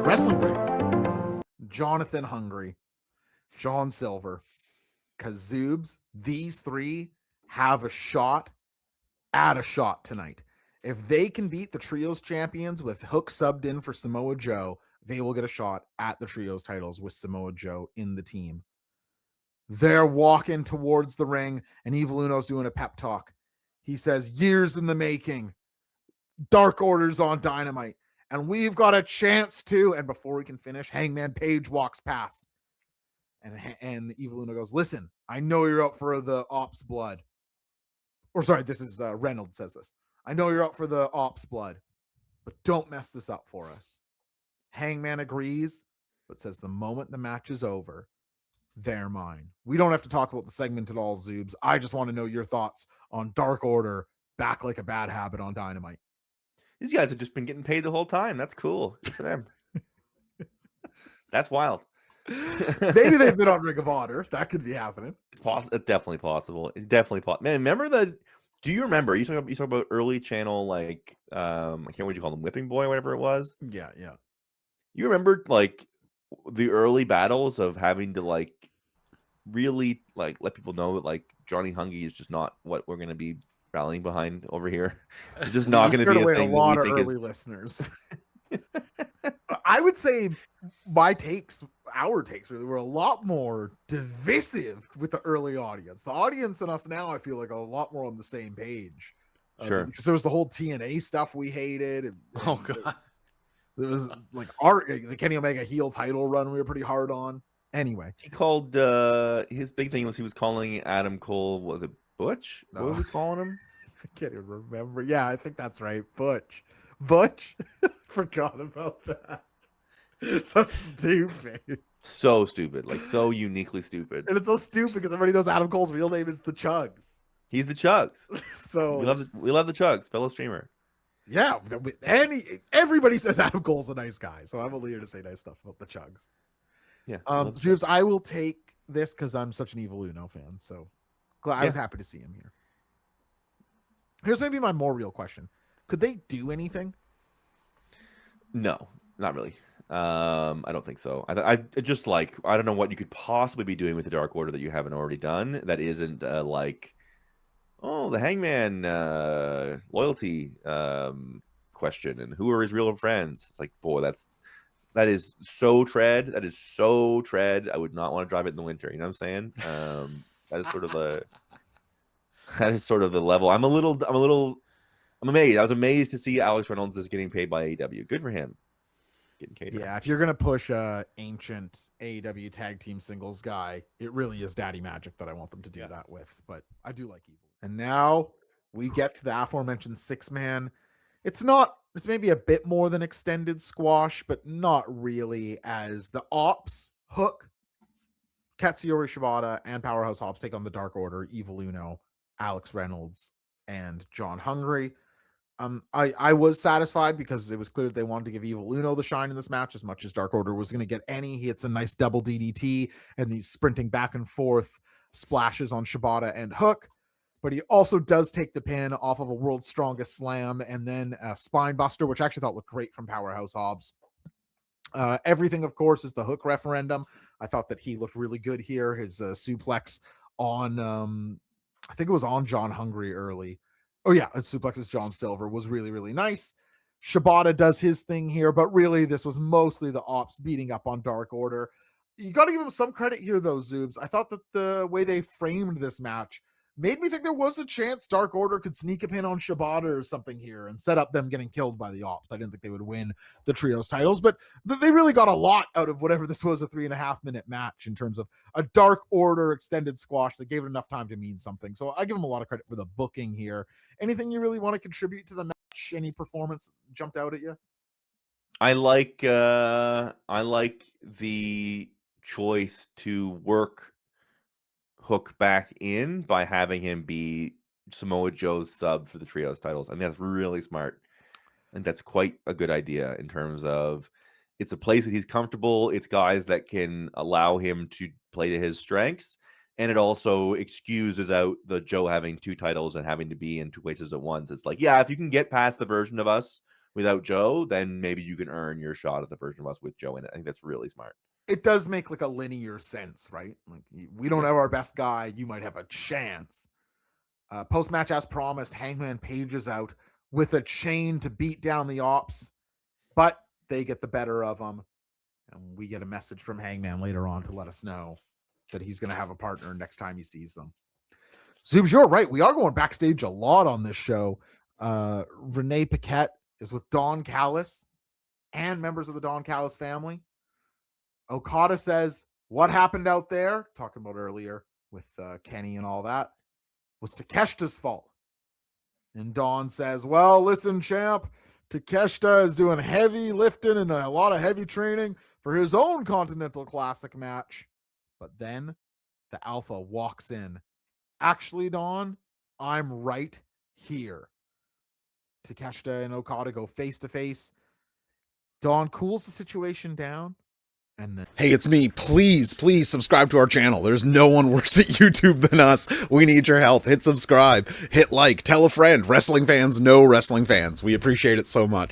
Wrestling break. Jonathan Hungry, John Silver, Kazoobs, these three have a shot at a shot tonight. If they can beat the Trios champions with Hook subbed in for Samoa Joe, they will get a shot at the Trios titles with Samoa Joe in the team. They're walking towards the ring, and Evil Uno's doing a pep talk. He says, years in the making, Dark Order's on Dynamite, and we've got a chance to. And before we can finish, Hangman Page walks past. And Evil Uno goes, listen, I know you're up for the Ops blood. Or sorry, this is Reynolds says this. I know you're up for the Ops blood, but don't mess this up for us. Hangman agrees, but says the moment the match is over, they're mine. We don't have to talk about the segment at all, Zoobs. I just want to know your thoughts on Dark Order back like a bad habit on Dynamite. These guys have just been getting paid the whole time. That's cool. Good for them. That's wild. Maybe they've been on Ring of Honor. That could be happening. It's definitely possible. It's definitely possible. Man, remember the? Do you remember? You talk about early channel, like I can't remember what you call them, Whipping Boy, whatever it was. Yeah. You remember like the early battles of having to like really like let people know that like Johnny Hungy is just not what we're going to be rallying behind over here. It's just not going to be a thing. A lot of early listeners. I would say our takes really were a lot more divisive with the early audience. The audience and us now, I feel like, are a lot more on the same page. Sure. Because there was the whole TNA stuff we hated. And oh, God. There was like the Kenny Omega heel title run we were pretty hard on. Anyway. He called his big thing was he was calling Adam Cole, was it Butch? No. What was he calling him? I can't even remember. Yeah, I think that's right. Butch. Forgot about that. So stupid. So stupid. Like so uniquely stupid. And it's so stupid because everybody knows Adam Cole's real name is the Chugs. He's the Chugs. So we love the Chugs, fellow streamer. Yeah, everybody says Adam Cole's a nice guy, so I'm only here to say nice stuff about the Chugs. Yeah. Zoobs, I will take this because I'm such an Evil Uno fan, so I was happy to see him here. Here's maybe my more real question. Could they do anything? No, not really. I don't think so. I just like, I don't know what you could possibly be doing with the Dark Order that you haven't already done. That isn't like, oh, the Hangman loyalty question and who are his real friends. It's like, boy, that is so tread. That is so tread. I would not want to drive it in the winter. You know what I'm saying? That is sort of the level. I'm amazed. I was amazed to see Alex Reynolds is getting paid by AEW. Good for him. Getting paid. Yeah, if you're gonna push a ancient AEW tag team singles guy, it really is Daddy Magic that I want them to do that with. But I do like Evil. And now we get to the aforementioned 6-man. It's maybe a bit more than extended squash, but not really, as the Ops, Hook, Katsuyori Shibata, and Powerhouse Hobbs take on the Dark Order, Evil Uno, Alex Reynolds, and John Hungry. I was satisfied because it was clear that they wanted to give Evil Uno the shine in this match as much as Dark Order was going to get any. He hits a nice double DDT and these sprinting back and forth splashes on Shibata and Hook. But he also does take the pin off of a World's Strongest Slam and then a Spine Buster, which I actually thought looked great from Powerhouse Hobbs. Everything, of course, is the Hook referendum. I thought that he looked really good here. His suplex on, I think it was on John Hungry early. Oh, yeah, his suplex is John Silver was really, really nice. Shibata does his thing here, but really this was mostly the Ops beating up on Dark Order. You got to give him some credit here, though, Zoobs. I thought that the way they framed this match made me think there was a chance Dark Order could sneak a pin on Shibata or something here and set up them getting killed by the Ops. I didn't think they would win the trios titles, but they really got a lot out of whatever this was, a 3.5-minute match in terms of a Dark Order extended squash that gave it enough time to mean something. So I give them a lot of credit for the booking here. Anything you really want to contribute to the match? Any performance jumped out at you? I like the choice to work Hook back in by having him be Samoa Joe's sub for the trios titles. I think that's really smart. And that's quite a good idea in terms of it's a place that he's comfortable. It's guys that can allow him to play to his strengths. And it also excuses out the Joe having 2 titles and having to be in 2 places at once. It's like, yeah, if you can get past the version of us without Joe, then maybe you can earn your shot at the version of us with Joe in it. I think that's really smart. It does make like a linear sense, right? Like we don't have our best guy, you might have a chance. Post-match, as promised, Hangman Pages out with a chain to beat down the Ops, but they get the better of them. And we get a message from Hangman later on to let us know that he's going to have a partner next time he sees them. Zoobs, you're right. We are going backstage a lot on this show. Renee Paquette is with Don Callis and members of the Don Callis family. Okada says, what happened out there, talking about earlier with Kenny and all that, was Takeshita's fault. And Don says, well, listen, champ, Takeshita is doing heavy lifting and a lot of heavy training for his own Continental Classic match. But then the Alpha walks in. Actually, Don, I'm right here. Takeshita and Okada go face to face. Don cools the situation down. And then, hey, it's me. Please subscribe to our channel. There's no one worse at YouTube than us. We need your help. Hit subscribe, hit like, tell a friend. Wrestling fans know wrestling fans. We appreciate it so much.